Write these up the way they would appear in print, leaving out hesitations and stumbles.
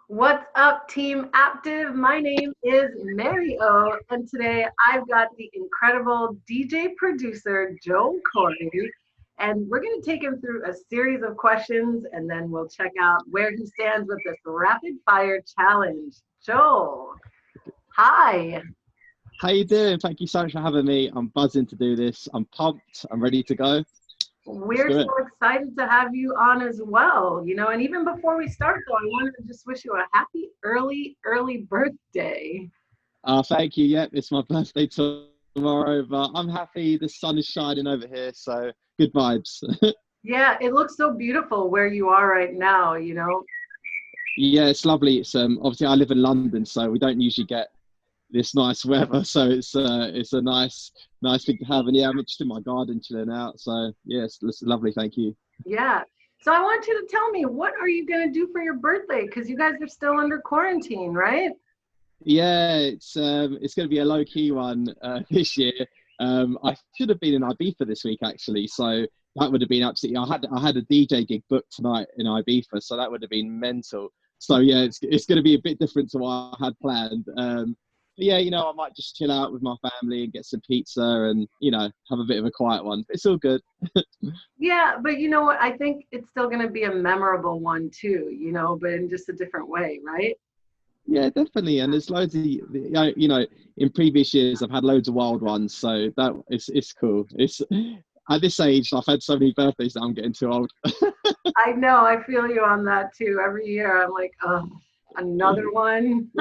What's up, Team Aaptiv? My name is Mary O, and today I've got the incredible DJ producer Joel Corry, and we're going to take him through a series of questions, and then we'll check out where he stands with this rapid fire challenge. Joel, hi. How you doing? Thank you so much for having me. I'm buzzing to do this. I'm pumped. I'm ready to go. Let's We're do so it. excited to have you on as well, and even before we start, though, I wanted to just wish you a happy early birthday. Thank you. Yep, it's my birthday tomorrow, but I'm happy. The sun is shining over here, so good vibes. Yeah, it looks so beautiful where you are right now. Yeah, it's lovely. It's obviously I live in London, so we don't usually get this nice weather. So it's a nice thing to have. And yeah, I'm just in my garden chilling out. So yes, it's lovely. Thank you. Yeah. So I want you to tell me, what are you going to do for your birthday? Because you guys are still under quarantine, right? Yeah, it's going to be a low key one this year. I should have been in Ibiza this week actually, so that would have been absolutely. I had a DJ gig booked tonight in Ibiza, so that would have been mental. So yeah, it's going to be a bit different to what I had planned. But yeah, I might just chill out with my family and get some pizza and have a bit of a quiet one. It's all good. Yeah, but you know what? I think it's still going to be a memorable one too, but in just a different way, right? Yeah, definitely. And there's loads of, in previous years I've had loads of wild ones, so that it's cool. It's at this age I've had so many birthdays that I'm getting too old. I know. I feel you on that too. Every year I'm like, oh, another one.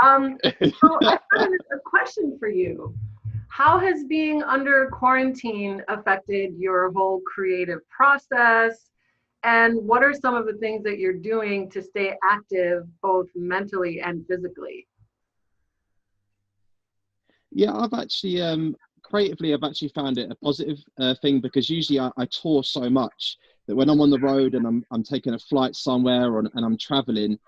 Um, so I've got a question for you. How has being under quarantine affected your whole creative process? And what are some of the things that you're doing to stay active both mentally and physically? Yeah, I've actually creatively I've actually found it a positive thing because usually I tour so much that when I'm on the road and I'm taking a flight somewhere and I'm traveling,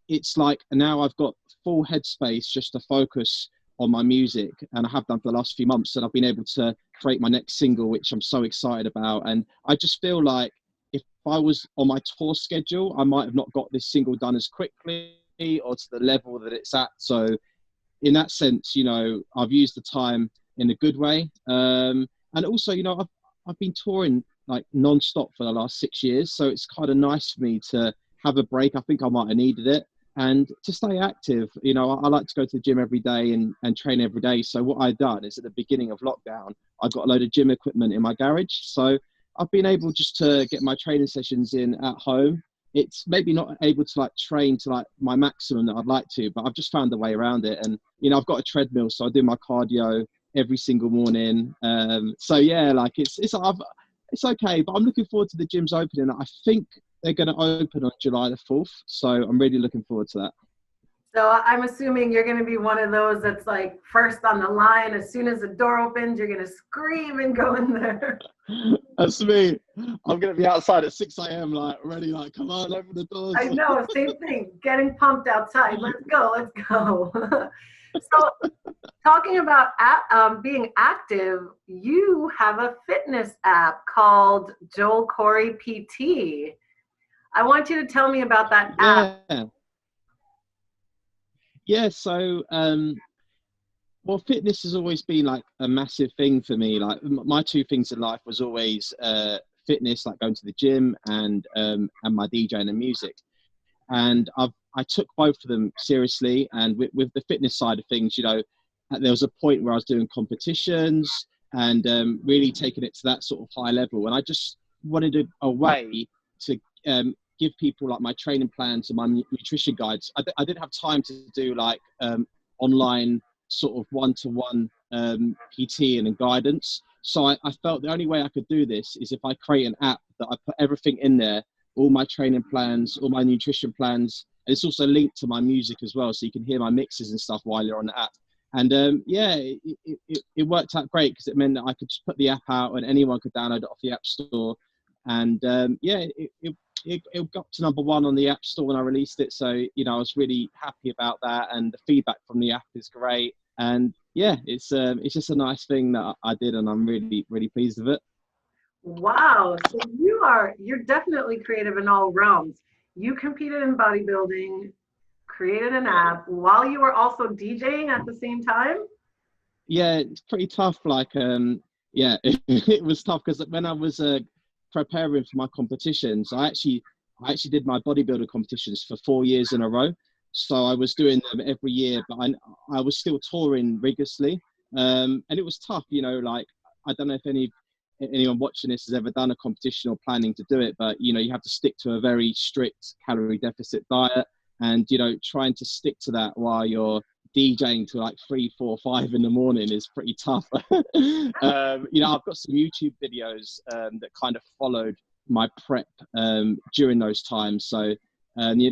it's like now I've got full headspace just to focus on my music, and I have done for the last few months, and I've been able to create my next single, which I'm so excited about. And I just feel like if I was on my tour schedule, I might have not got this single done as quickly or to the level that it's at. So in that sense, I've used the time in a good way. And also, I've been touring like non-stop for the last 6 years. So it's kind of nice for me to have a break. I think I might have needed it. And to stay active, I like to go to the gym every day and train every day. So what I've done is at the beginning of lockdown, I got a load of gym equipment in my garage. So I've been able just to get my training sessions in at home. It's maybe not able to like train to like my maximum that I'd like to, but I've just found a way around it. And I've got a treadmill, so I do my cardio every single morning. So yeah, like it's okay, but I'm looking forward to the gyms opening. I think they're going to open on July the 4th, so I'm really looking forward to that. So I'm assuming you're going to be one of those that's like first on the line. As soon as the door opens, you're going to scream and go in there. That's me. I'm going to be outside at 6 a.m. like ready, like come on, open the doors. I know, same thing. Getting pumped outside. Let's go, let's go. So, talking about being active, you have a fitness app called Joel Corry PT. I want you to tell me about that app. Yeah. Yeah, so well, fitness has always been like a massive thing for me. Like my two things in life was always fitness, like going to the gym, and my DJing and music. And I took both of them seriously. And with the fitness side of things, there was a point where I was doing competitions and really taking it to that sort of high level. And I just wanted a way to give people like my training plans and my nutrition guides. I didn't have time to do like online sort of one-to-one PT and guidance. So I felt the only way I could do this is if I create an app that I put everything in there, all my training plans, all my nutrition plans. And it's also linked to my music as well, so you can hear my mixes and stuff while you're on the app. And yeah, it worked out great because it meant that I could just put the app out and anyone could download it off the App Store. And yeah, it got to #1 on the App Store when I released it. So, I was really happy about that. And the feedback from the app is great. And yeah, it's just a nice thing that I did, and I'm really, really pleased with it. Wow. So you're definitely creative in all realms. you competed in bodybuilding, created an app while you were also DJing at the same time? Yeah, it's pretty tough. Like, yeah, it was tough because when I was preparing for my competitions, I actually did my bodybuilder competitions for 4 years in a row. So I was doing them every year, but I was still touring rigorously, and it was tough. You know, like I don't know if anyone watching this has ever done a competition or planning to do it, but you know, you have to stick to a very strict calorie deficit diet, and you know, trying to stick to that while you're DJing to like 3, 4, 5 in the morning is pretty tough. You know, I've got some YouTube videos that kind of followed my prep during those times. So yeah,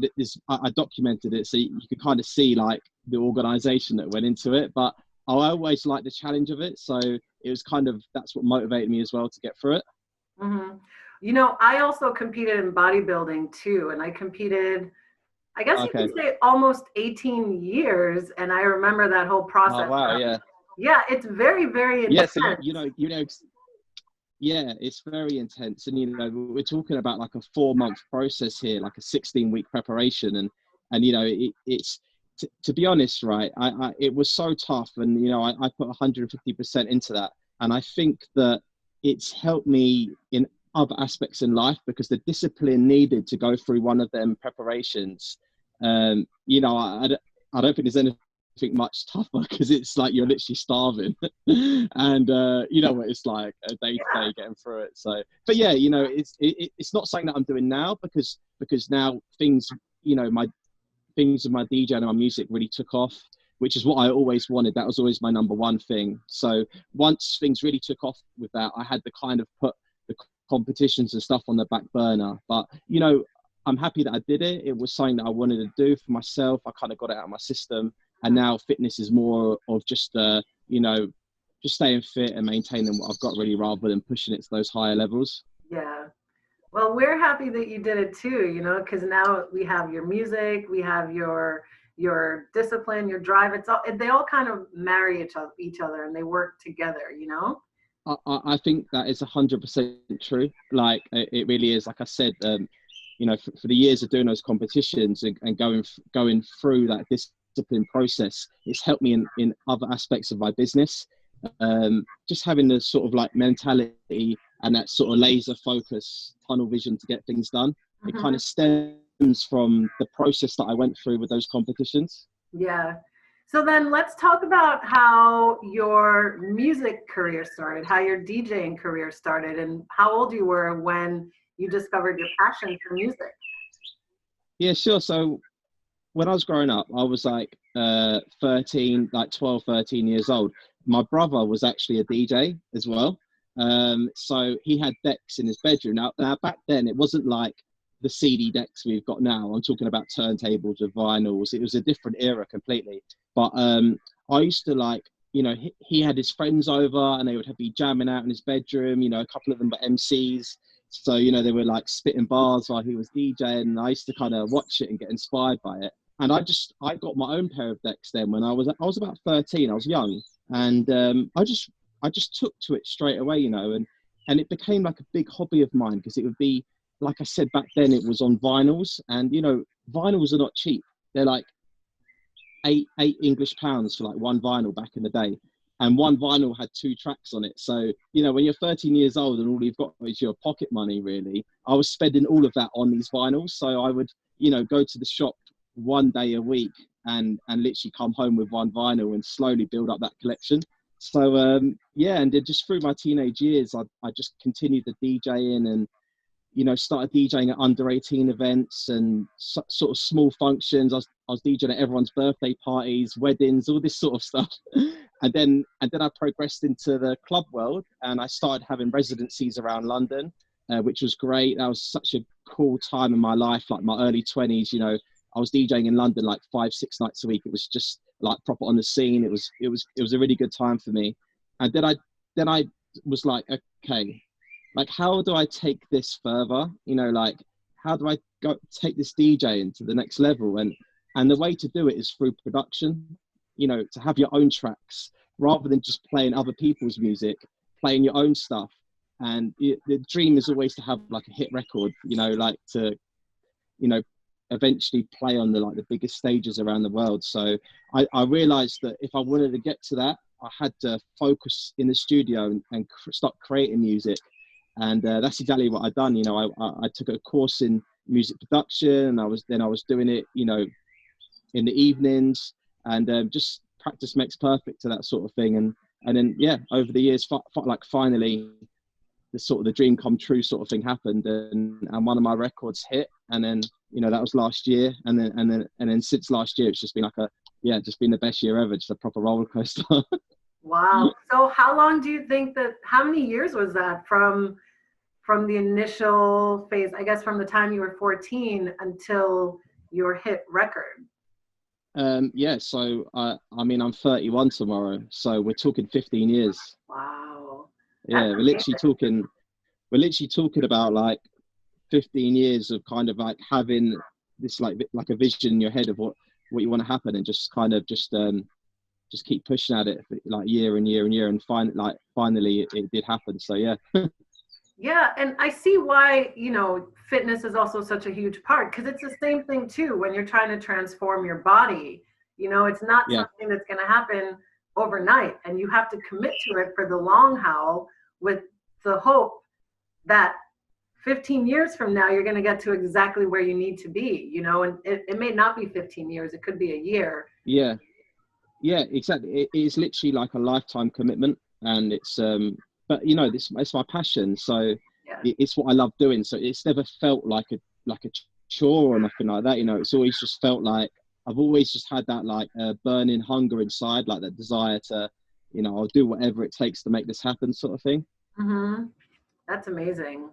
I documented it, so you could kind of see like the organization that went into it. But I always liked the challenge of it, so it was kind of, that's what motivated me as well to get through it. Mm-hmm. You know, I also competed in bodybuilding too, and I competed, I guess you Okay. could say, almost 18 years, and I remember that whole Oh process. wow, yeah. Yeah, it's very, very Yeah, intense. so yeah, it's very intense, and you know, we're talking about like a 4-month process here, like a 16-week preparation, and you know, it's to be honest, right? It was so tough, and you know, I put 150% into that, and I think that it's helped me in other aspects in life because the discipline needed to go through one of them preparations, you know, I don't think there's anything much tougher because it's like you're literally starving and you know what it's like a day to day getting through it. So but yeah, you know, it's not something that I'm doing now because now things, you know, my things with my DJ and my music really took off, which is what I always wanted. That was always my number one thing. So once things really took off with that, I had to kind of put the competitions and stuff on the back burner. But you know, I'm happy that I did it. It was something that I wanted to do for myself. I kind of got it out of my system, and now fitness is more of just you know, just staying fit and maintaining what I've got really, rather than pushing it to those higher levels. Yeah. Well, we're happy that you did it too, you know, because now we have your music, we have your discipline, your drive. It's all, they all kind of marry each other and they work together, you know? I think that is 100% true. Like it really is. Like I said, you know, for the years of doing those competitions and going through that discipline process, it's helped me in other aspects of my business. Just having the sort of like mentality and that sort of laser focus, tunnel vision to get things done. It kind of stems from the process that I went through with those competitions. Yeah. So then let's talk about how your music career started, how your DJing career started, and how old you were when you discovered your passion for music. Yeah, sure. So when I was growing up, I was like 13, like 12, 13 years old. My brother was actually a DJ as well. So he had decks in his bedroom. Now back then, it wasn't like the CD decks we've got now. I'm talking about turntables with vinyls. It was a different era completely. But I used to like, you know, he had his friends over and they would be jamming out in his bedroom. You know, a couple of them were MCs. So, you know, they were like spitting bars while he was DJing. And I used to kind of watch it and get inspired by it. And I got my own pair of decks then when I was about 13. I was young, and I just took to it straight away, you know, and it became like a big hobby of mine because it would be, like I said back then, it was on vinyls, and you know, vinyls are not cheap. They're like eight English pounds for like one vinyl back in the day, and one vinyl had 2 tracks on it. So you know, when you're 13 years old and all you've got is your pocket money, really, I was spending all of that on these vinyls. So I would, you know, go to the shop one day a week and literally come home with one vinyl and slowly build up that collection. So yeah, and then just through my teenage years, I just continued the DJing and, you know, started DJing at under 18 events and sort of small functions. I was DJing at everyone's birthday parties, weddings, all this sort of stuff. And then I progressed into the club world and I started having residencies around London, which was great. That was such a cool time in my life, like my early 20s, you know. I was DJing in London like 5, 6 nights a week. It was just like proper on the scene. It was a really good time for me. And then I was like, okay, like how do I take this further? You know, like how do I go take this DJing to the next level? And the way to do it is through production. You know, to have your own tracks rather than just playing other people's music, playing your own stuff. And the dream is always to have like a hit record. You know, like to, you know, eventually play on the biggest stages around the world. So I realized that if I wanted to get to that, I had to focus in the studio and start creating music. And that's exactly what I've done. You know, I took a course in music production, and I was doing it, you know, in the evenings, and just practice makes perfect to that sort of thing. And then, yeah, over the years, like finally, the dream come true sort of thing happened, and one of my records hit, and then, you know, that was last year, and then since last year, it's just been just been the best year ever, just a proper roller coaster. Wow. So how long do you think how many years was that from the initial phase, I guess from the time you were 14 until your hit record? Yeah, so I mean, I'm 31 tomorrow, so we're talking 15 years. Wow. Yeah, we're literally talking about like 15 years of kind of like having this like a vision in your head of what you want to happen, and just kind of just keep pushing at it for like year and year and year, and finally it did happen. So yeah. Yeah, and I see why, you know, fitness is also such a huge part, because it's the same thing too when you're trying to transform your body. You know, it's not something that's going to happen overnight, and you have to commit to it for the long haul, with the hope that 15 years from now you're going to get to exactly where you need to be, you know, and it may not be 15 years, it could be a year. Yeah, exactly. It is literally like a lifetime commitment, and it's but you know, it's my passion, so it's what I love doing. So it's never felt like a chore or nothing like that. You know, it's always just felt like I've always just had that like burning hunger inside, like that desire to, you know, I'll do whatever it takes to make this happen, sort of thing. Mm-hmm. That's amazing.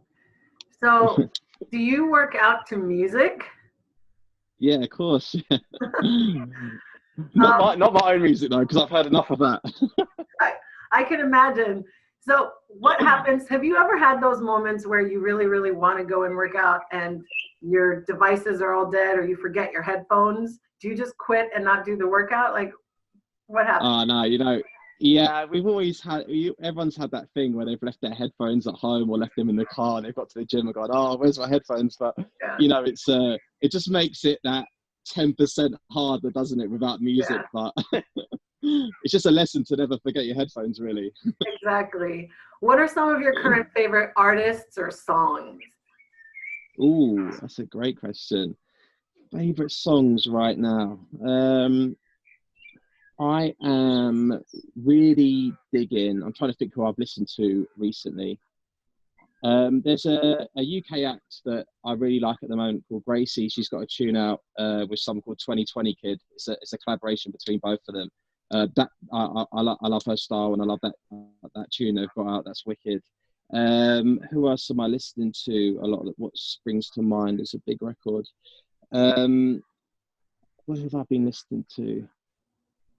So, do you work out to music? Yeah, of course. Not my own music though, because I've had enough of that. I can imagine. So what happens? Have you ever had those moments where you really, really want to go and work out and your devices are all dead, or you forget your headphones? Do you just quit and not do the workout? Like, what happens? Oh no, you know, yeah, we've always had, everyone's had that thing where they've left their headphones at home or left them in the car, and they've got to the gym and gone, oh, where's my headphones? But you know, it just makes it that 10% harder, doesn't it, without music? But it's just a lesson to never forget your headphones, really. Exactly. What are some of your current favorite artists or songs? Ooh, that's a great question. Favorite songs right now. I am really digging. I'm trying to think who I've listened to recently. There's a UK act that I really like at the moment called Gracie. She's got a tune out with someone called 2020 Kid. It's a collaboration between both of them. I love her style, and I love that tune they've got out. That's wicked. Who else am I listening to? A lot of what springs to mind is a big record. What have I been listening to?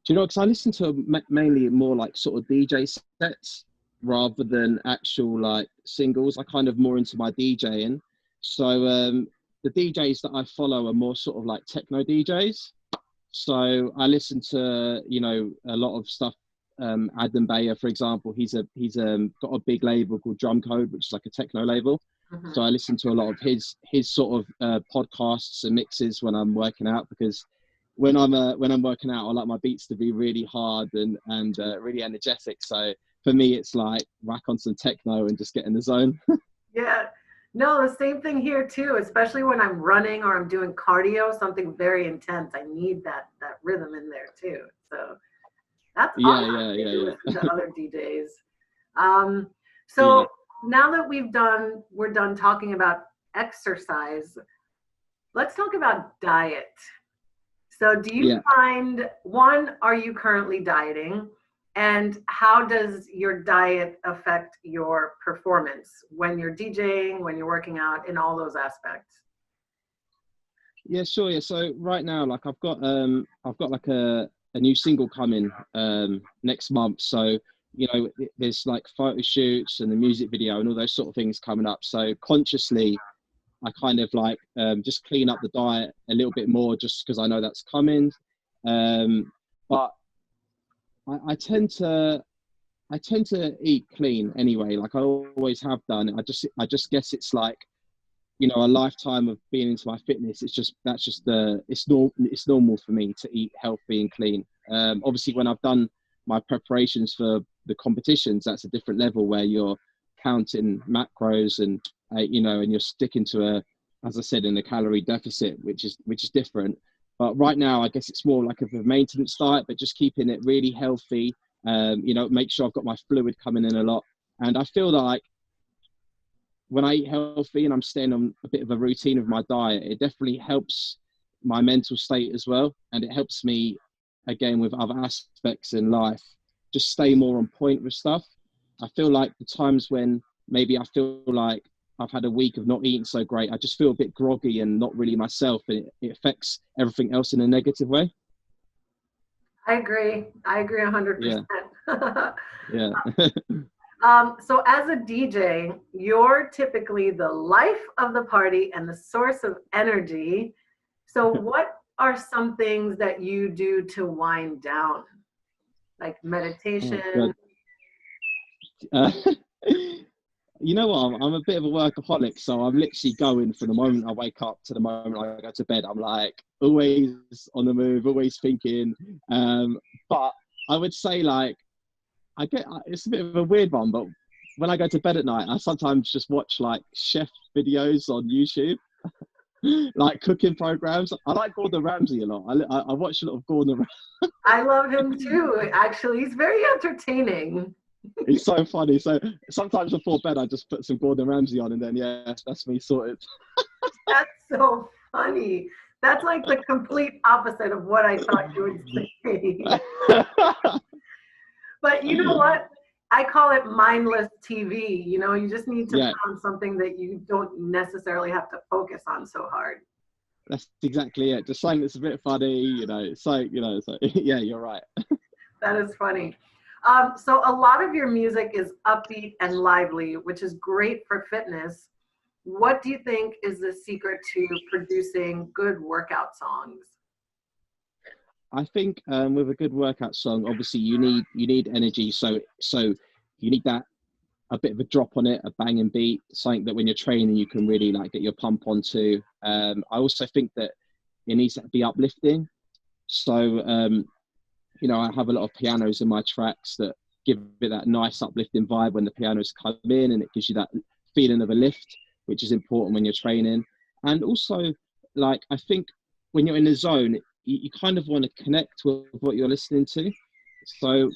Do you know, because I listen to mainly more like sort of DJ sets rather than actual like singles. I kind of more into my DJing. So the DJs that I follow are more sort of like techno DJs. So I listen to, you know, a lot of stuff. Adam Bayer, for example, he's got a big label called Drum Code, which is like a techno label. Mm-hmm. So I listen to a lot of his sort of podcasts and mixes when I'm working out, because when I'm working out, I like my beats to be really hard and really energetic. So for me, it's like whack on some techno and just get in the zone. Yeah, no, the same thing here too. Especially when I'm running or I'm doing cardio, something very intense. I need that rhythm in there too. So that's awesome. To other DJs. So now that we're done talking about exercise, let's talk about diet. So do you find, one, are you currently dieting? And how does your diet affect your performance when you're DJing, when you're working out, in all those aspects? Yeah, sure. Yeah. So right now, like I've got like a new single coming next month. So, you know, there's like photo shoots and the music video and all those sort of things coming up. So consciously, I kind of like just clean up the diet a little bit more, just because I know that's coming. But I tend to eat clean anyway. Like I always have done. I just guess it's like you know, a lifetime of being into my fitness, it's normal for me to eat healthy and clean. Obviously when I've done my preparations for the competitions, that's a different level where you're counting macros and you know, and you're sticking to a, as I said, in a calorie deficit, which is different. But right now I guess it's more like a maintenance diet, but just keeping it really healthy. You know, make sure I've got my fluid coming in a lot. And I feel like when I eat healthy and I'm staying on a bit of a routine of my diet, it definitely helps my mental state as well. And it helps me, again, with other aspects in life, just stay more on point with stuff. I feel like the times when maybe I feel like I've had a week of not eating so great, I just feel a bit groggy and not really myself. And it affects everything else in a negative way. I agree. I agree 100%. Yeah. So as a DJ, you're typically the life of the party and the source of energy. So what are some things that you do to wind down? Like meditation? Oh, you know what? I'm a bit of a workaholic, so I'm literally going from the moment I wake up to the moment I go to bed. I'm like always on the move, always thinking. But I would say like, it's a bit of a weird one, but when I go to bed at night, I sometimes just watch like chef videos on YouTube, like cooking programs. I like Gordon Ramsay a lot. I watch a lot of Gordon Ramsay. I love him too, actually. He's very entertaining. It's so funny. So sometimes before bed, I just put some Gordon Ramsay on, and then yeah, that's me sorted. That's so funny. That's like the complete opposite of what I thought you would say. But you know what? I call it mindless TV. You know, you just need to find something that you don't necessarily have to focus on so hard. That's exactly it. Just something that's a bit funny, you know. It's like, you know, it's like, yeah, you're right. That is funny. So a lot of your music is upbeat and lively, which is great for fitness. What do you think is the secret to producing good workout songs? I think with a good workout song, obviously you need energy. So you need that, a bit of a drop on it, a banging beat, something that when you're training you can really like get your pump onto. I also think that it needs to be uplifting. So you know, I have a lot of pianos in my tracks that give it that nice uplifting vibe when the pianos come in, and it gives you that feeling of a lift, which is important when you're training. And also, like, I think when you're in the zone, you kind of want to connect with what you're listening to. So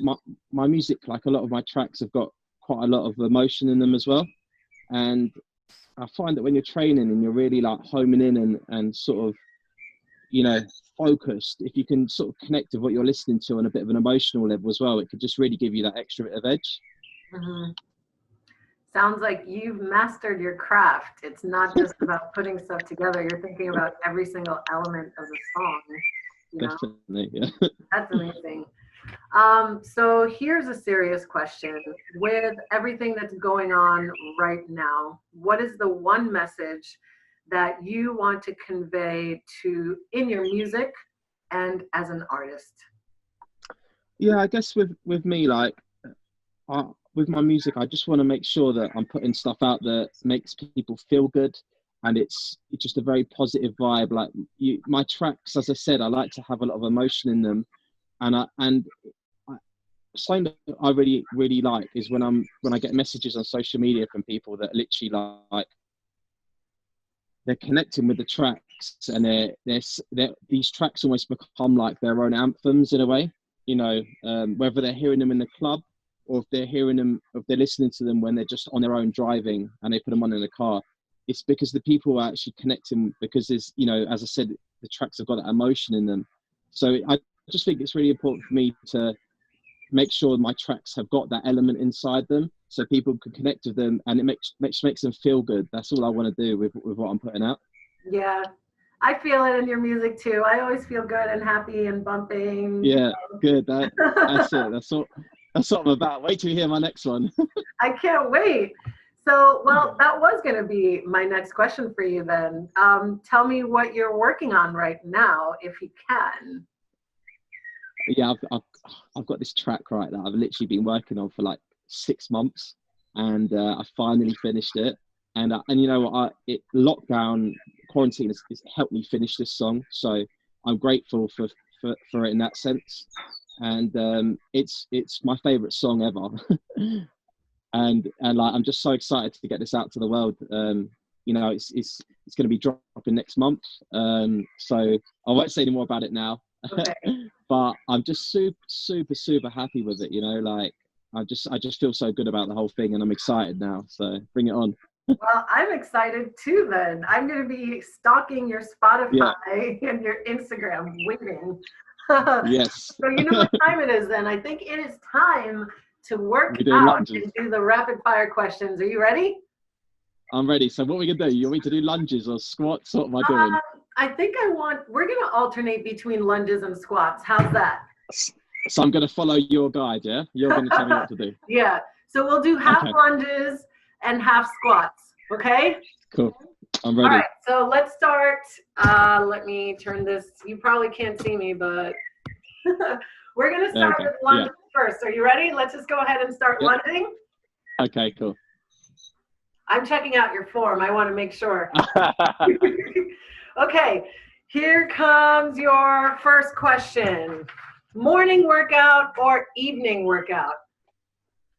my music, like a lot of my tracks, have got quite a lot of emotion in them as well. And I find that when you're training and you're really like homing in and sort of, you know, focused, if you can sort of connect with what you're listening to on a bit of an emotional level as well, it could just really give you that extra bit of edge. Mm-hmm. Sounds like you've mastered your craft. It's not just about putting stuff together. You're thinking about every single element of the song. You know? Definitely, yeah. That's amazing. So here's a serious question. With everything that's going on right now, what is the one message that you want to convey in your music and as an artist? Yeah, I guess with me, like with my music, I just want to make sure that I'm putting stuff out that makes people feel good, and it's just a very positive vibe. Like my tracks, as I said, I like to have a lot of emotion in them, and something that I really like is when I get messages on social media from people that literally like they're connecting with the tracks, and these tracks almost become like their own anthems in a way. You know, whether they're hearing them in the club or if they're listening to them when they're just on their own driving and they put them on in the car. It's because the people are actually connecting, because there's, you know, as I said, the tracks have got that emotion in them. So I just think it's really important for me to make sure my tracks have got that element inside them so people can connect with them, and it makes them feel good. That's all I want to do with what I'm putting out. Yeah, I feel it in your music too. I always feel good and happy and bumping. Yeah, good. That's it. That's what I'm about. Wait till you hear my next one. I can't wait. So, well, that was going to be my next question for you then. Tell me what you're working on right now, if you can. Yeah, I've got this track that I've literally been working on for like 6 months, and I finally finished it. And you know what, lockdown quarantine has helped me finish this song, so I'm grateful for it in that sense. And it's my favorite song ever. and like, I'm just so excited to get this out to the world. You know, it's going to be dropping next month, so I won't say any more about it now. Okay. But I'm just super happy with it, you know. Like, I just feel so good about the whole thing, and I'm excited now, so bring it on. Well, I'm excited too then. I'm going to be stalking your Spotify and your Instagram waiting. Yes. So you know what time it is then. I think it is time to work doing out lunges. and do the rapid fire questions. Are you ready? I'm ready. So what are we going to do? You want me to do lunges or squats? What am I doing? I think we're going to alternate between lunges and squats. How's that? So I'm going to follow your guide, yeah? You're going to tell me what to do. Yeah. So we'll do half lunges and half squats. Okay? Cool. I'm ready. All right. So let's start. Let me turn this. You probably can't see me, but we're going to start with lunges first. Are you ready? Let's just go ahead and start lunging. Okay, cool. I'm checking out your form. I want to make sure. Okay, here comes your first question. Morning workout or evening workout?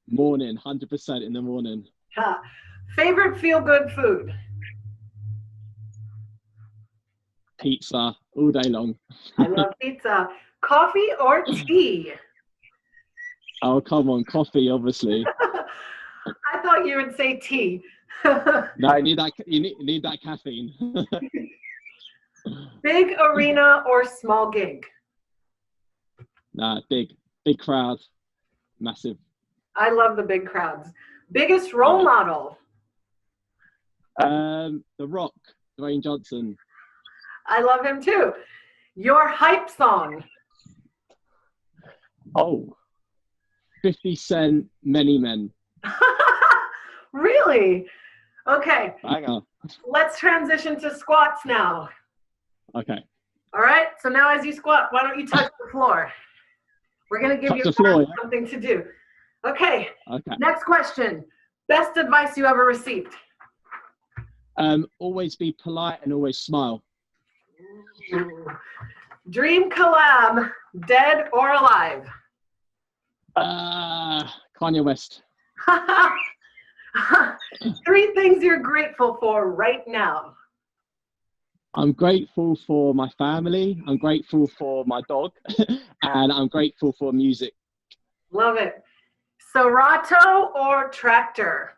Morning, 100% in the morning. Favorite feel-good food? Pizza, all day long. I love pizza. Coffee or tea? Oh, come on, coffee, obviously. I thought you would say tea. No, you need that caffeine. Big arena or small gig? Nah, big crowd, massive. I love the big crowds. Biggest role model? The Rock, Dwayne Johnson. I love him too. Your hype song? Oh, 50 Cent, Many Men. Really? Okay. Hang on. Let's transition to squats now. Okay. All right. So now as you squat, why don't you touch the floor? We're going to give you something to do. Okay. Okay. Next question. Best advice you ever received? Always be polite and always smile. Dream collab, dead or alive? Kanye West. 3 things you're grateful for right now. I'm grateful for my family, I'm grateful for my dog, and I'm grateful for music. Love it. Serato or tractor?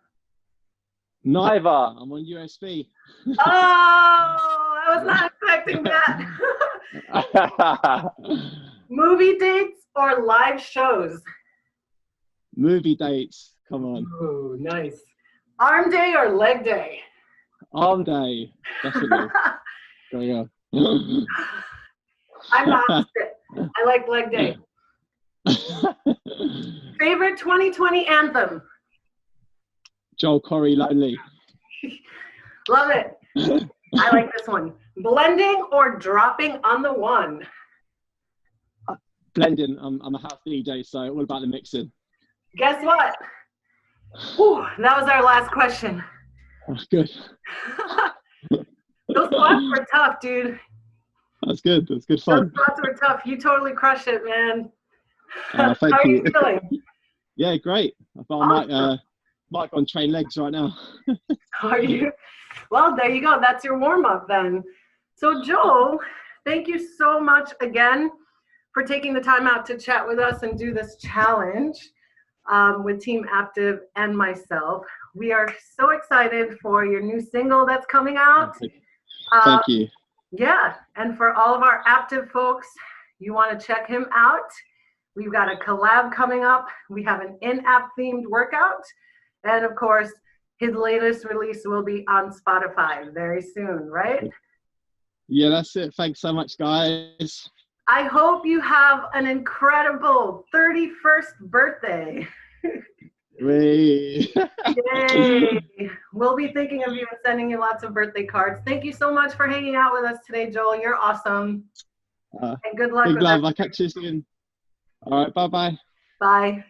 Neither. I'm on USB. Oh, I was not expecting that. Movie dates or live shows? Movie dates. Come on. Oh, nice. Arm day or leg day? Arm day. Definitely. There you go. I'm not opposite. I like leg day. Favorite 2020 anthem? Joel Corry, Lonely. Love it. I like this one. Blending or dropping on the one? Blending. I'm a house DJ, so all about the mixing. Guess what? Whew, that was our last question. Oh, good. Those squats were tough, dude. That's good. That's good fun. Those squats were tough. You totally crushed it, man. Thank How are you. you feeling? Yeah, great. I thought I might go and train legs right now. Are you? Well, there you go. That's your warm-up then. So Joel, thank you so much again for taking the time out to chat with us and do this challenge with Team Aaptiv and myself. We are so excited for your new single that's coming out. Thank you. Yeah, and for all of our Aaptiv folks, you want to check him out. We've got a collab coming up. We have an in-app themed workout. And of course, his latest release will be on Spotify very soon, right? Yeah, that's it. Thanks so much, guys. I hope you have an incredible 31st birthday. Yay. We'll be thinking of you and sending you lots of birthday cards. Thank you so much for hanging out with us today, Joel. You're awesome. And good luck. Big love. I'll catch you soon. All right. Bye-bye. Bye.